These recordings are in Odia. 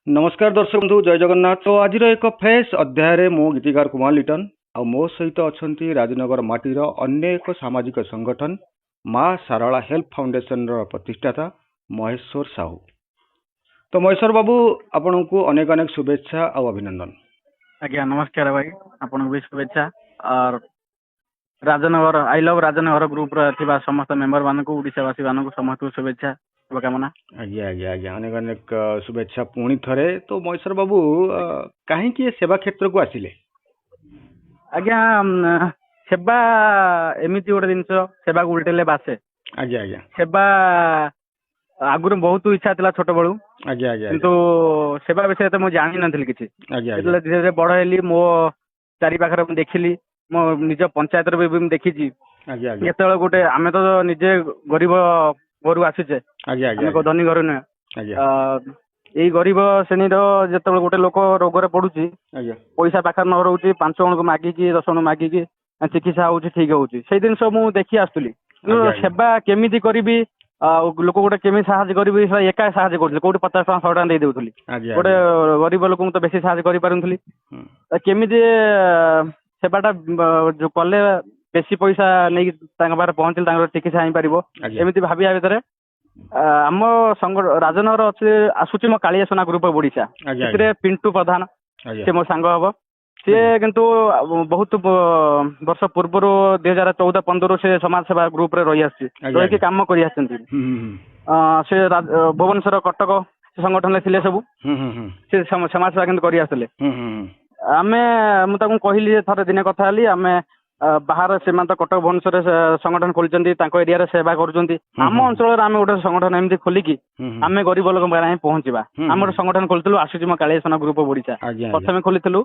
नमस्कार दर्शक बंधु जय जगन्नाथ। तो आज एक फ्रेश अध्याय मो गीतिकार कुमार लिटन आ मो सहित अच्छा राजनगर माटीर अन्य एक सामाजिक संगठन माँ सारला हेल्प फाउंडेशन प्रतिष्ठाता महेश्वर साहू। तो महेश्वर बाबू आपण को अनेक अनेक शुभेच्छा और अभिनंदन। आज्ञा नमस्कार भाई, आपन भी शुभेच्छा। और Rajnagar I love Rajnagar group रा समस्त मेंबर मानक ओडिशावासी मानक समस्त शुभेच्छा शुभकामना। आज्ञा आज्ञा आज्ञा अनेक अनेक शुभेच्छा पुणी थरे। तो महेश्वर बाबू कहीं सेवा क्षेत्र को आसिले? आज्ञा सेवा एमती गोटे जिनस सेवा उल्टेले बासे। आज्ञा आज्ञा सेवा आगुरी बहुत इच्छा था छोट बड़ू। आज्ञा आज्ञा किंतु सेवा विषय तो मुझे जानी नथिली किछि। आज्ञा धीरे धीरे बड़ हेली मो चारि पाखर देखिली, मो निज पंचायत भी देखी। आज्ञा आज्ञा ଯେତେବେଳେ ଗୋଟେ ଆମେ ତ ନିଜେ ଗରିବ ଘରୁ ଆସିଛେ, आज्ञा ଆମେ କୋଉ ଧନୀ ଘରୁ ନୁହେଁ। आज्ञा ଏଇ ଗରିବ ଶ୍ରେଣୀର ଯେତେବେଳେ ଗୋଟେ ଲୋକ ରୋଗରେ ପଡୁଛି, आज्ञा ପଇସା ପାଖରେ ନ ରହୁଛି, 5 ଜଣଙ୍କୁ ମାଗିକି 10 ଜଣଙ୍କୁ ମାଗିକି ଚିକିତ୍ସା ହଉଛି, ଠିକ ହଉଛି, ସେଇ ଜିନିଷ ମୁଁ ଦେଖି ଆସୁଥିଲି। ସେବା କେମିତି କରିବି, ଲୋକ ଗୋଟେ କେମିତି ସାହାଯ୍ୟ କରିବି, ଏକା ସାହାଯ୍ୟ କରୁଥିଲି। କୋଉଠି 50 ଟଙ୍କା 100 ଟଙ୍କା ଦେଇ ଦଉଥିଲି, ଗୋଟେ ଗରିବ ଲୋକଙ୍କୁ ତ ବେଶୀ ସାହାଯ୍ୟ କରିପାରୁନଥିଲି। କେମିତି ସେବାଟା କଲେ ବେଶୀ ପଇସା ନେଇକି ତାଙ୍କ ପାଖରେ ପହଞ୍ଚିଲେ ତାଙ୍କର ଚିକିତ୍ସା ହେଇପାରିବ, ଏମିତି ଭାବିବା ଭିତରେ ଆମ ରାଜନଗର ଅଛି ଆସୁଛି ମୋ କାଳିଆ ସୁନା ଗ୍ରୁପ ଅଫ୍ ଓଡିଶା। ସେଥିରେ ପିଣ୍ଟୁ ପ୍ରଧାନ ସେ ମୋ ସାଙ୍ଗ ହବ। ସିଏ କିନ୍ତୁ ବହୁତ ବର୍ଷ ପୂର୍ବରୁ 2014-15 ସେ ସମାଜ ସେବା ଗ୍ରୁପ ରେ ରହି ଆସିଛି, ରହିକି କାମ କରି ଆସିଛନ୍ତି। ସେ ଭୁବନେଶ୍ୱର କଟକ ସଂଗଠନରେ ଥିଲେ ସବୁ। ସେ ସମାଜ ସେବା କିନ୍ତୁ କରି ଆସିଥିଲେ। ମୁଁ ତାଙ୍କୁ କହିଲି, ଥରେ ଦିନେ କଥା ହେଲି, ଆମେ ବାହାର ସେମାନେ ତ କଟକ ଭୁବନେଶ୍ୱରରେ ସଂଗଠନ ଖୋଲିଛନ୍ତି, ତାଙ୍କ ଏରିଆରେ ସେବା କରୁଛନ୍ତି। ଆମ ଅଞ୍ଚଳରେ ଆମେ ଗୋଟେ ସଂଗଠନ ଏମିତି ଖୋଲିକି ଆମେ ଗରିବ ଲୋକ ପାଖରେ ପହଞ୍ଚିବା। ଆମେ ଗୋଟେ ସଂଗଠନ ଖୋଲିଥିଲୁ, ଆସୁଛି ମୋ କାଳିଆ ସୁନା ଗ୍ରୁପ ଅଫ୍ ଓଡିଶା। ପ୍ରଥମେ ଖୋଲିଥିଲୁ,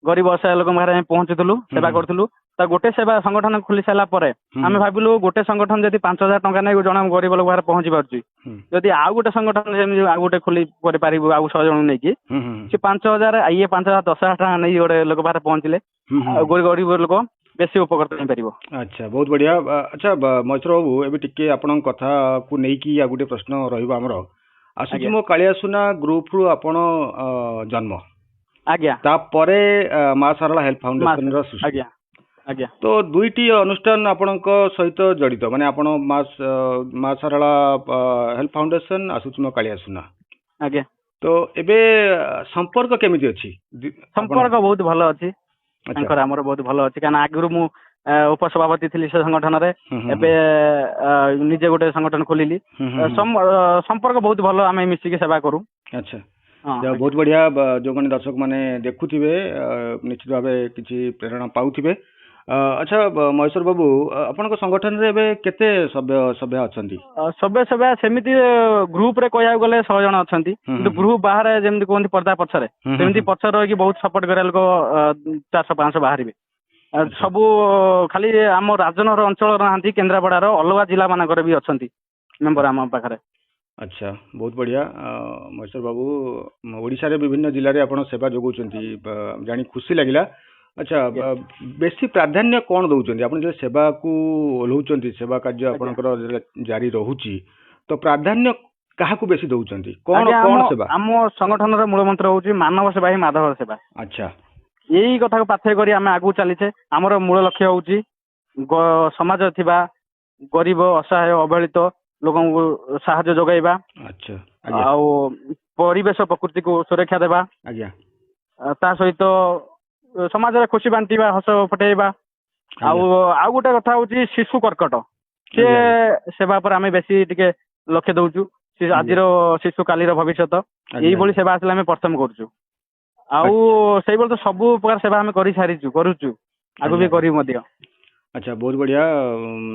ଗରିବ ଅସହାୟ ଲୋକଙ୍କ ପାଖରେ ପହଞ୍ଚୁଥିଲୁ, ସେବା କରୁଥିଲୁ। ତା ଗୋଟେ ସେବା ସଂଗଠନ ଖୋଲି ସାରିଲା ପରେ ଆମେ ଭାବିଲୁ, ଗୋଟେ ସଂଗଠନ ଯଦି 5,000 ଟଙ୍କା ନେଇ ଜଣେ ଗରିବ ଲୋକ ପାଖରେ ପହଞ୍ଚି ପାରୁଛି, ଯଦି ଆଉ ଗୋଟେ ସଂଗଠନ ଯେମିତି ଆଉ ଗୋଟେ ଖୋଲି କରିପାରିବୁ ଆଉ 100 ଜଣ ନେଇକି, ସେ 5,000 ଇଏ 5,000 10,000 ଟଙ୍କା ନେଇ ଗୋଟେ ଲୋକ ପାଖରେ ପହଞ୍ଚିଲେ ଗରିବ ଲୋକ ବେଶୀ ଉପକୃତ ହେଇପାରିବ। अच्छा बहुत बढ़िया। अच्छा महेश्वर बाबू एबे टिके आपन कथा को नेकी आ गुटे प्रश्न रहिबा हमरो आसुची मो कालियासुना ग्रुप रु आपन जन्म आज्ञा ता परे मां सारला हेल्प फाउंडेशन रो सृष्टि। आज्ञा आज्ञा तो दुईटी अनुष्ठान आपनक सहित जड़ित माने आपन मां सारला हेल्प फाउंडेशन आसुची मो कालियासुना। आज्ञा तो एबे संपर्क केमिति अछि? संपर्क बहुत भलो अछि, ତାଙ୍କର ଆମର ବହୁତ ଭଲ ଅଛି। କାରଣ ଆଗରୁ ମୁଁ ଉପସଭାପତି ଥିଲି ସେ ସଂଗଠନରେ, ଏବେ ନିଜେ ଗୋଟେ ସଂଗଠନ ଖୋଲିଲି। संपर्क बहुत भलो, आमे मिसिके सेवा करू। अच्छा बहुत बढ़िया। जो मैंने दर्शक माने देखुथिबे निश्चित भावे किछि प्रेरणा पाउथिबे। अच्छा महेश्वर बाबू आपन संगठन रे एबे केते सभ्य अछंती? सभ्य सेमिति ग्रुप रे कहया गले 100 जण अछंती, কিন্তু ग्रुप बाहर जेमति कोनती पर्दा पछरे सेमिति पछर रही बहुत सपोर्ट करे लोक 400-500 बाहरिबे। सबु खाली आम राजनगर अंचल रहांती, केन्द्रापड़ा रो अलगा जिला मानकर भी अछंती मेंबर आम पाखरे। अच्छा बहुत बढ़िया। महेश्वर बाबू ओडिशा रे विभिन्न जिल्ला रे आपण सेवा जोगुचंती जानी खुशी लागिला। अच्छा बेसी प्राधान्य कौन दउचंती आपण जे सेवा को ओलउचंती, सेवा कार्य आपनकर जारी रहूची, तो प्राधान्य काहा को बेसी दउचंती? कौन कौन सेवा? हम संगठन रो मूल मंत्र होची मानव सेवा ही माधव सेवा। अच्छा यही कथा को पाथे करी आमे आगु चलीछे। हमर मूल लक्ष्य होची समाज थिबा गरीब असहाय अवहेलित लोगों को साहाय्य जोगाइबा। अच्छा आ परिवेश प्रकृति को सुरक्षा देबा। आज्ञा ता सहित समाज रे खुशी बांटीबा, हस फटेइबा। आउ गोटे कथा होची शिशु कर्कट, से सेवा पर आमे बेसी टिके लक्ष्य दउचु। आजिर शिशु कालीर भविष्यत, यही भली सेवा आसले आमे प्रथम करचु। आउ सेई बोल तो सब प्रकार सेवा आमे करि सारिचु, करूचु, आगु भी करी मध्य। अच्छा बहुत बढ़िया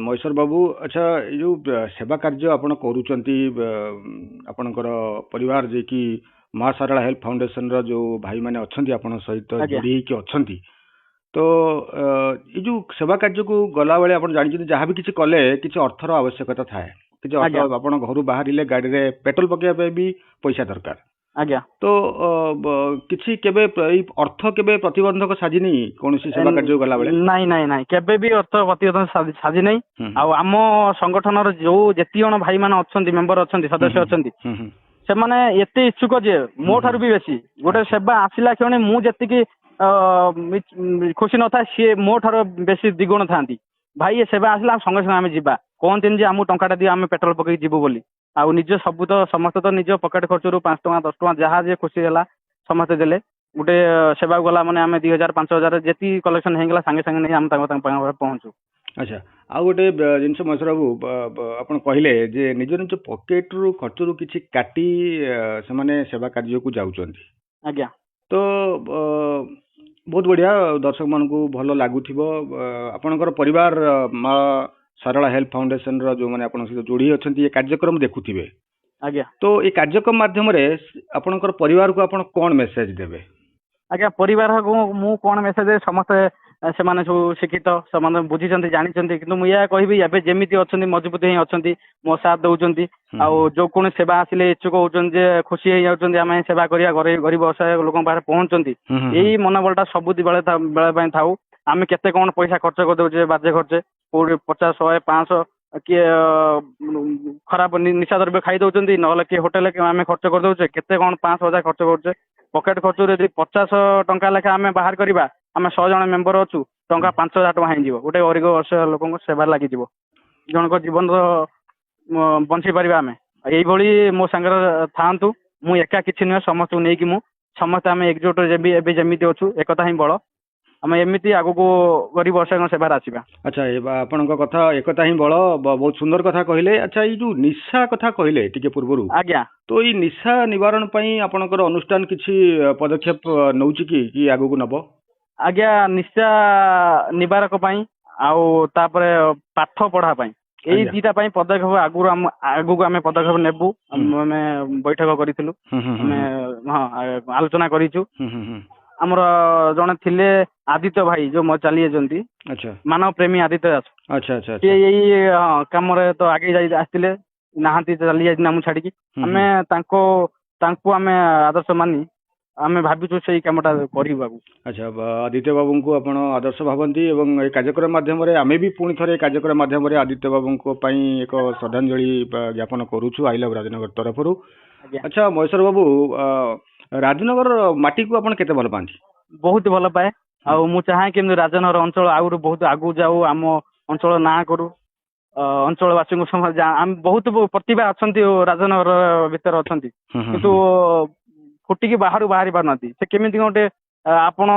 महेश्वर बाबू। अच्छा ये जो सेवा कार्य आपण करूचंती, आपणकर परिवार जे कि मां सारला हेल्प फाउंडेशन रो जो भाई माने अछंती आपण सहित जोड़ी के अछंती, तो ये जो सेवा कार्य को गला बेले आपण जानि जहाँ भी किछि कले किछि अर्थर आवश्यकता थाए, किछि अर्थ आपण घरु बाहरिले गाड़ी रे पेट्रोल पकेया पे भी पैसा दरकार। आज्ञा तो किछि केबे अर्थ केबे प्रतिबंधक साजी नहीं कोनसी सेवा कार्य गला बेले? नहीं नहीं नहीं केबे भी अर्थ प्रतिबंधक साजी नहीं। आ आम संगठन रो जो जेति जण भाई माने अछंती, मेंबर अछंती, सदस्य अछंती, ସେମାନେ ଏତେ ଇଚ୍ଛୁକ ଯେ ମୋ ଠାରୁ ବି ବେଶୀ ଗୋଟେ ସେବା ଆସିଲା କ୍ଷଣି ମୁଁ ଯେତିକି ଖୁସି ନଥାଏ ସିଏ ମୋ ଠାରୁ ବେଶୀ ଦ୍ୱିଗୁଣ ଥାନ୍ତି। ଭାଇ ଏ ସେବା ଆସିଲା ସଙ୍ଗେ ସଙ୍ଗେ ଆମେ ଯିବା, କହନ୍ତିନି ଯେ ଆମକୁ ଟଙ୍କାଟା ଦିଅ ଆମେ ପେଟ୍ରୋଲ ପକେଇକି ଯିବୁ ବୋଲି। ଆଉ ନିଜ ସବୁ ତ ସମସ୍ତେ ତ ନିଜ ପକେଟ ଖର୍ଚ୍ଚରୁ 5 ଟଙ୍କା 10 ଟଙ୍କା ଯାହା ଯିଏ ଖୁସି ହେଲା ସମସ୍ତେ ଦେଲେ। ଗୋଟେ ସେବାକୁ ଗଲା ମାନେ ଆମେ 2000 5000 ଯେତିକି କଲେକ୍ସନ ହେଇଗଲା ସାଙ୍ଗେ ସାଙ୍ଗେ ନେଇ ଆମେ ତାଙ୍କ ପାଖରେ ପହଞ୍ଚୁ। ଆଚ୍ଛା, ଆଉ ଗୋଟେ ଜିନିଷ ମହେଶ୍ୱର ବାବୁ, ଆପଣ କହିଲେ ଯେ ନିଜ ନିଜ ପକେଟରୁ ଖର୍ଚ୍ଚରୁ କିଛି କାଟି ସେମାନେ ସେବା କାର୍ଯ୍ୟକୁ ଯାଉଛନ୍ତି। ଆଜ୍ଞା। ତ ବହୁତ ବଢ଼ିଆ, ଦର୍ଶକମାନଙ୍କୁ ଭଲ ଲାଗୁଥିବ। ଆପଣଙ୍କର ପରିବାର ମା ଶାରଳା ହେଲ୍ଥ ଫାଉଣ୍ଡେସନର ଯେଉଁମାନେ ଆପଣଙ୍କ ସହିତ ଯୋଡ଼ି ଅଛନ୍ତି ଏ କାର୍ଯ୍ୟକ୍ରମ ଦେଖୁଥିବେ। ଆଜ୍ଞା। ତ ଏ କାର୍ଯ୍ୟକ୍ରମ ମାଧ୍ୟମରେ ଆପଣଙ୍କର ପରିବାରକୁ ଆପଣ କ'ଣ ମେସେଜ ଦେବେ? ଆଜ୍ଞା, ପରିବାରକୁ ମୁଁ କ'ଣ ମେସେଜ, ସମସ୍ତେ ସେମାନେ ସବୁ ଶିକ୍ଷିତ, ସେମାନେ ବୁଝିଛନ୍ତି ଜାଣିଛନ୍ତି, କିନ୍ତୁ ମୁଁ ଏହା କହିବି ଏବେ ଯେମିତି ଅଛନ୍ତି ମଜବୁତ ହିଁ ଅଛନ୍ତି, ମୋ ସାଥ ଦଉଛନ୍ତି। ଆଉ ଯୋଉ କୌଣସି ସେବା ଆସିଲେ ଇଚ୍ଛୁକ ହଉଛନ୍ତି ଯେ ଖୁସି ହେଇଯାଉଛନ୍ତି ଆମେ ସେବା କରିବା, ଗରିବ ଅସହାୟ ଲୋକଙ୍କ ପାଖରେ ପହଞ୍ଚୁଛନ୍ତି। ଏଇ ମନୋବଳଟା ସବୁବେଳେ ବେଳେ ପାଇଁ ଥାଉ। ଆମେ କେତେ କ'ଣ ପଇସା ଖର୍ଚ୍ଚ କରିଦଉଛେ ବାଜେ ଖର୍ଚ୍ଚ, କୋଉଠି 50 100 500 କିଏ ଖରାପ ନିଶା ଦ୍ରବ୍ୟ ଖାଇ ଦଉଛନ୍ତି, ନହେଲେ କିଏ ହୋଟେଲ ଆମେ ଖର୍ଚ୍ଚ କରିଦଉଛେ, କେତେ କ'ଣ 500 1000 ଖର୍ଚ୍ଚ କରୁଛେ। ପକେଟ ଖର୍ଚ୍ଚରୁ ଯଦି 50 ଟଙ୍କା ଲେଖା ଆମେ ବାହାର କରିବା, ଆମେ 100 ଜଣ ମେମ୍ବର ଅଛୁ, ଟଙ୍କା 5000 ଟଙ୍କା ହେଇଯିବ। ଗୋଟେ ଗରିବ ଅସହାୟ ଲୋକଙ୍କ ସେବାରେ ଲାଗିଯିବ, ଜଣଙ୍କ ଜୀବନର ବଞ୍ଚେଇ ପାରିବା ଆମେ। ଏଇଭଳି ମୋ ସାଙ୍ଗରେ ଥାଆନ୍ତୁ, ମୁଁ ଏକା କିଛି ନୁହେଁ, ସମସ୍ତଙ୍କୁ ନେଇକି ସମସ୍ତେ ଆମେ ଏକଜୁଟ ଏବେ ଯେମିତି ଅଛୁ, ଏକତା ହିଁ ବଳ। ଆମେ ଏମିତି ଆଗକୁ ଗରିବ ଅସହାୟଙ୍କ ସେବାରେ ଆସିବା। ଆଚ୍ଛା, ଆପଣଙ୍କ କଥା ଏକତା ହିଁ ବଳ, ବହୁତ ସୁନ୍ଦର କଥା କହିଲେ। ଆଚ୍ଛା, ଏଇ ଯୋଉ ନିଶା କଥା କହିଲେ ଟିକେ ପୂର୍ବରୁ, ଆଜ୍ଞା, ତ ଏଇ ନିଶା ନିବାରଣ ପାଇଁ ଆପଣଙ୍କର ଅନୁଷ୍ଠାନ କିଛି ପଦକ୍ଷେପ ନଉଛି କି ଆଗକୁ ନବ? ଆଜ୍ଞା, ନିଶା ନିବାରକ ପାଇଁ ଆଉ ତାପରେ ପାଠ ପଢା ପାଇଁ, ଏଇ ଦିଟା ପାଇଁ ପଦକ୍ଷେପ ଆଗକୁ ଆମେ ପଦକ୍ଷେପ ନେବୁ। ଆମେ ବୈଠକ କରିଥିଲୁ, ଆମେ ଆଲୋଚନା କରିଛୁ। ଆମର ଜଣେ ଥିଲେ ଆଦିତ୍ୟ ଭାଇ, ଯୋଉ ଚାଲି ଯାଇଛନ୍ତି, ମାନବ ପ୍ରେମୀ ଆଦିତ୍ୟ ଦାସ। ସିଏ ଏଇ କାମରେ ତ ଆଗେଇ ଆସିଥିଲେ, ନାହାନ୍ତି, ଚାଲି ଯାଇଛନ୍ତି ଆମକୁ ଛାଡିକି। ଆମେ ତାଙ୍କୁ ଆମେ ଆଦର୍ଶ ମାନି ଆମେ ଭାବିଛୁ ସେଇ କାମଟା କରିବାକୁ। ଆଚ୍ଛା, ଆଦିତ୍ୟ ବାବୁଙ୍କୁ ଆପଣ ଆଦର୍ଶ ଭାବନ୍ତି ଏବଂ ଏ କାର୍ଯ୍ୟକ୍ରମ ମାଧ୍ୟମରେ ଆମେ ବି ପୁଣି ଥରେ କାର୍ଯ୍ୟକ୍ରମ ମାଧ୍ୟମରେ ଆଦିତ୍ୟ ବାବୁଙ୍କ ପାଇଁ ଏକ ଶ୍ରଦ୍ଧାଞ୍ଜଳି ଜ୍ଞାପନ କରୁଛୁ ଆଇ ଲଭ୍ ରାଜନଗର ତରଫରୁ। ଆଚ୍ଛା ମହେଶ୍ୱର ବାବୁ, ରାଜନଗର ମାଟିକୁ ଆପଣ କେତେ ଭଲ ପାଆନ୍ତି? ବହୁତ ଭଲ ପାଏ, ଆଉ ମୁଁ ଚାହେଁ କେମିତି ରାଜନଗର ଅଞ୍ଚଳ ଆହୁରି ବହୁତ ଆଗକୁ ଯାଉ, ଆମ ଅଞ୍ଚଳ ନାଁ କରୁ, ଅଞ୍ଚଳବାସୀଙ୍କୁ ଆମେ ବହୁତ ପ୍ରତିଭା ଅଛନ୍ତି ରାଜନଗର ଭିତରେ ଅଛନ୍ତି, କିନ୍ତୁ ଫୁଟିକି ବାହାରୁ ବାହାରି ପାରୁନାହାନ୍ତି। ସେ କେମିତି ଗୋଟେ ଆପଣ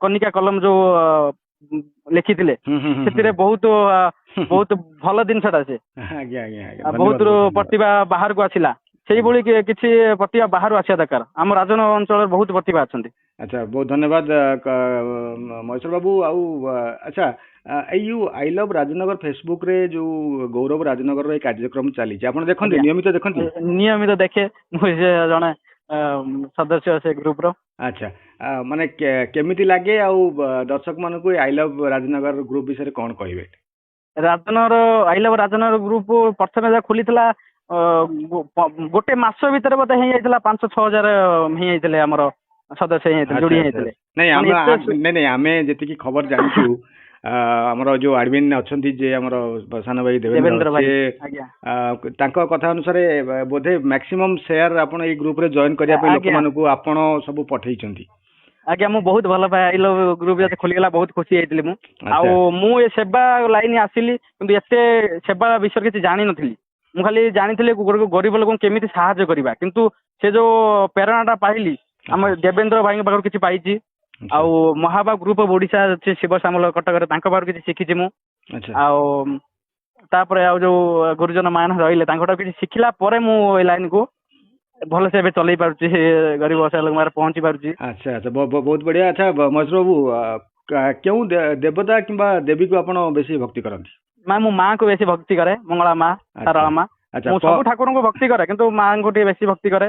କନିକା କଲମ ଯୋଉ ଲେଖିଥିଲେ, ସେଥିରେ ବହୁତ ଭଲ ଜିନିଷଟା, ସେ ବହୁତ ପ୍ରତିଭା ବାହାରକୁ ଆସିଲା। ସେଇଭଳି କିଛି ପ୍ରତିଭା ବାହାରୁ ଆସିବା ଦରକାର। ଆମ ରାଜନଗର ଅଞ୍ଚଳରେ ବହୁତ ପ୍ରତିଭା ଅଛନ୍ତି। ଆଚ୍ଛା, ବହୁତ ଧନ୍ୟବାଦ ମହେଶ୍ୱର ବାବୁ। ଆଉ ଆଚ୍ଛା, ଏଇ ଯୋଉ ଆଇ ଲଭ୍ ରାଜନଗର ଫେସବୁକରେ ଯୋଉ ଗୌରବ ରାଜନଗରର ଏଇ କାର୍ଯ୍ୟକ୍ରମ ଚାଲିଛି, ଆପଣ ଦେଖନ୍ତି? ନିୟମିତ ଦେଖନ୍ତି? ନିୟମିତ ଦେଖେ, ମୁଁ ଜଣେ ସଦସ୍ୟ ସେ ଗ୍ରୁପର। ଆଚ୍ଛା, ମାନେ କେମିତି ଲାଗେ, ଆଉ ଦର୍ଶକ ମାନଙ୍କୁ ଆଇ ଲଭ୍ ରାଜନଗର ଗ୍ରୁପ ବିଷୟରେ କ'ଣ କହିବେ? Rajnagar I love Rajnagar group ପ୍ରଥମେ ଯାହା ଖୋଲିଥିଲା, ଗୋଟେ ମାସ ଭିତରେ ବୋଧେ ହେଇଯାଇଥିଲା 5-6 ହଜାର ହେଇଯାଇଥିଲେ, ଆମର ସଦସ୍ୟ ହେଇଯାଇଥିଲେ, ଯୋଡି ହେଇଯାଇଥିଲେ। ନାଇଁ, ଆମେ ଯେତିକି ଖବର ଜାଣିଛୁ, ଆମର ଯୋଉ ଆଡମିନ୍ ଅଛନ୍ତି ଯେ ଆମର ସାନ ଭାଇ ଦେବେନ୍ଦ୍ର ଭାଇ, ତାଙ୍କ କଥା ଅନୁସାରେ ବୋଧେ ମ୍ୟାକ୍ସିମମ୍ ସେୟାର ଆପଣ ଏଇ ଗ୍ରୁପରେ ଜଏନ୍ କରିବା ପାଇଁ ଲୋକମାନଙ୍କୁ ଆପଣ ସବୁ ପଠେଇଛନ୍ତି। ଆଜ୍ଞା, ମୁଁ ବହୁତ ଭଲ ପାଏ ଆଇ ଲଭ୍ ଗ୍ରୁପ ଯେତେ ଖୋଲିଗଲା, ବହୁତ ଖୁସି ହେଇଥିଲି ମୁଁ। ଆଉ ମୁଁ ଏ ସେବା ଲାଇନ ଆସିଲି, କିନ୍ତୁ ଏତେ ସେବା ବିଷୟରେ କିଛି ଜାଣିନଥିଲି। ମୁଁ ଖାଲି ଜାଣିଥିଲି ଗରିବ ଲୋକଙ୍କୁ କେମିତି ସାହାଯ୍ୟ କରିବା, କିନ୍ତୁ ସେ ଯୋଉ ପ୍ରେରଣାଟା ପାଇଲି ଆମ ଦେବେନ୍ଦ୍ର ଭାଇଙ୍କ ପାଖରୁ କିଛି ପାଇଛି। ଆଉ ମହାବାବ ଗ୍ରୁପ ଅଫ୍ ଓଡିଶା ଅଛି ଶିବ ଶ୍ୟାମଳ କଟକରେ, ତାଙ୍କ ପାଖରୁ କିଛି ଶିଖିଛି ମୁଁ। ଆଉ ତାପରେ ଆଉ ଯୋଉ ଗୁରୁଜନ ମାନ ରହିଲେ, ତାଙ୍କଠାରୁ କିଛି ଶିଖିଲା ପରେ ମୁଁ ଏଇ ଲାଇନକୁ ଭଲସେ ଏବେ ଚଲେଇ ପାରୁଛି, ଗରିବ ଅସହାୟ ଲୋକଙ୍କ ପାଖରେ ପହଞ୍ଚି ପାରୁଛି। ଆଚ୍ଛା, ବହୁତ ବଢିଆ। ଆଚ୍ଛା ମହେଶ୍ୱର ବାବୁ, କେଉଁ ଦେବତା କିମ୍ବା ଦେବୀକୁ ଆପଣ ବେଶୀ ଭକ୍ତି କରନ୍ତି? ମୁଁ ମାଙ୍କୁ ବେଶୀ ଭକ୍ତି କରେ, ମଙ୍ଗଳା ମା, ଶାରଳା ମା। ମୁଁ ସବୁ ଠାକୁରଙ୍କୁ ଭକ୍ତି କରେ, କିନ୍ତୁ ମାଙ୍କୁ ଟିକେ ବେଶୀ ଭକ୍ତି କରେ।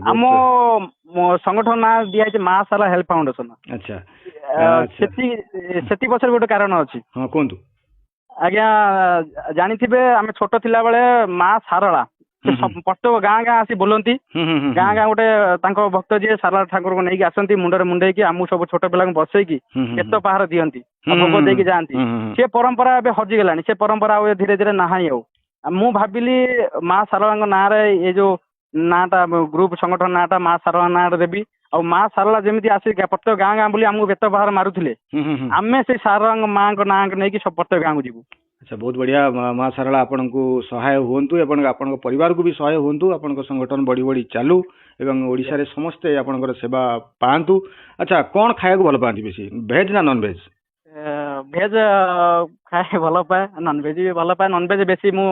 ଆମ ସଂଗଠନ ନାଁ ଦିଆଯାଇଛି ମା ଶାରଳା ହେଲ୍ଥ ଫାଉଣ୍ଡେସନ। ଆଚ୍ଛା, ସେଠି ପଛରେ ଗୋଟେ କାରଣ ଅଛି। ହଁ, କୁହନ୍ତୁ। ଆଜ୍ଞା, ଜାଣିଥିବେ ଆମେ ଛୋଟ ଥିଲା ବେଳେ ମା ଶାରଳା ପ୍ରତ୍ୟେକ ଗାଁ ଆସି ବୁଲନ୍ତି। ଗାଁ ଗୋଟେ ତାଙ୍କ ଭକ୍ତ ଯିଏ ଶାରଳା ଠାକୁରଙ୍କୁ ନେଇକି ଆସନ୍ତି, ମୁଣ୍ଡରେ ମୁଣ୍ଡେଇକି ଆମକୁ ସବୁ ଛୋଟ ପିଲାଙ୍କୁ ବସେଇକି କେତ ପାହାର ଦିଅନ୍ତି, ଭୋଗ ଦେଇକି ଯାଆନ୍ତି। ସେ ପରମ୍ପରା ଏବେ ହଜିଗଲାଣି, ସେ ପରମ୍ପରା ଆଉ ଧୀରେ ଧୀରେ ନାହିଁ ଆଉ। ମୁଁ ଭାବିଲି ମା ଶାରଳାଙ୍କ ନାଁରେ ଏ ଯୋଉ ନାଁଟା ଗ୍ରୁପ ସଂଗଠନ ନାଁଟା ମା ଶାରଳା ନାଁରେ ଦେବି। ଆଉ ମା ଶାରଳା ଯେମିତି ଆସି ପ୍ରତ୍ୟେକ ଗାଁ ଗାଁ ବୋଲି ଆମକୁ ବେତ ବାହାର ମାରୁଥିଲେ, ଆମେ ସେଇ ଶାରଳାଙ୍କ ମାଙ୍କ ନାଁ ନେଇକି ସବୁ ପ୍ରତ୍ୟେକ ଗାଁକୁ ଯିବୁ। ଆଚ୍ଛା, ବହୁତ ବଢ଼ିଆ। ମା ଶାରଳା ଆପଣଙ୍କୁ ସହାୟ ହୁଅନ୍ତୁ ଏବଂ ଆପଣଙ୍କ ପରିବାରକୁ ବି ସହାୟ ହୁଅନ୍ତୁ। ଆପଣଙ୍କ ସଂଗଠନ ବଢ଼ି ବଢ଼ି ଚାଲୁ ଏବଂ ଓଡ଼ିଶାରେ ସମସ୍ତେ ଆପଣଙ୍କର ସେବା ପାଆନ୍ତୁ। ଆଚ୍ଛା, କ'ଣ ଖାଇବାକୁ ଭଲ ପାଆନ୍ତି ବେଶୀ, ଭେଜ୍ ନା ନନ୍ ଭେଜ୍? ଭେଜ ଖାଏ ଭଲ ପାଏ, ନନଭେଜ ବି ଭଲ ପାଏ। ନନଭେଜ ବେଶୀ ମୁଁ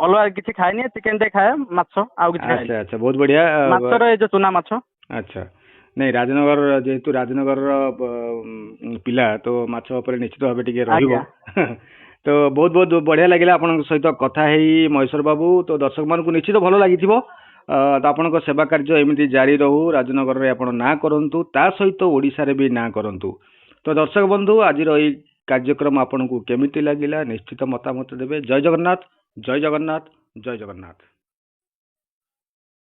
ଅଲଗା କିଛି ଖାଏନି, ଚିକେନ ଟେ ଖାଏ, ମାଛ ଆଉ କିଛି ଖାଏନି। ଆଚ୍ଛା ଆଚ୍ଛା, ବହୁତ ବଢ଼ିଆ। ମାଛର ଏ ଯୋଉ ଚୁନା ମାଛ। ଆଚ୍ଛା, ନାଇଁ ରାଜନଗର ଯେହେତୁ ରାଜନଗରର ପିଲା ତ ମାଛ ଉପରେ ନିଶ୍ଚିତ ଭାବେ ଟିକେ ରହିବ। ଆଜ୍ଞା। ତ ବହୁତ ବହୁତ ବଢ଼ିଆ ଲାଗିଲା ଆପଣଙ୍କ ସହିତ କଥା ହେଇ ମହେଶ୍ୱର ବାବୁ। ତ ଦର୍ଶକମାନଙ୍କୁ ନିଶ୍ଚିତ ଭଲ ଲାଗିଥିବ। ତ ଆପଣଙ୍କ ସେବା କାର୍ଯ୍ୟ ଏମିତି ଜାରି ରହୁ, ରାଜନଗରରେ ଆପଣ ନାଁ କରନ୍ତୁ, ତା ସହିତ ଓଡ଼ିଶାରେ ବି ନାଁ କରନ୍ତୁ। ତ ଦର୍ଶକ ବନ୍ଧୁ, ଆଜିର ଏଇ କାର୍ଯ୍ୟକ୍ରମ ଆପଣଙ୍କୁ କେମିତି ଲାଗିଲା ନିଶ୍ଚିତ ମତାମତ ଦେବେ। ଜୟ ଜଗନ୍ନାଥ, ଜୟ ଜଗନ୍ନାଥ, ଜୟ ଜଗନ୍ନାଥ।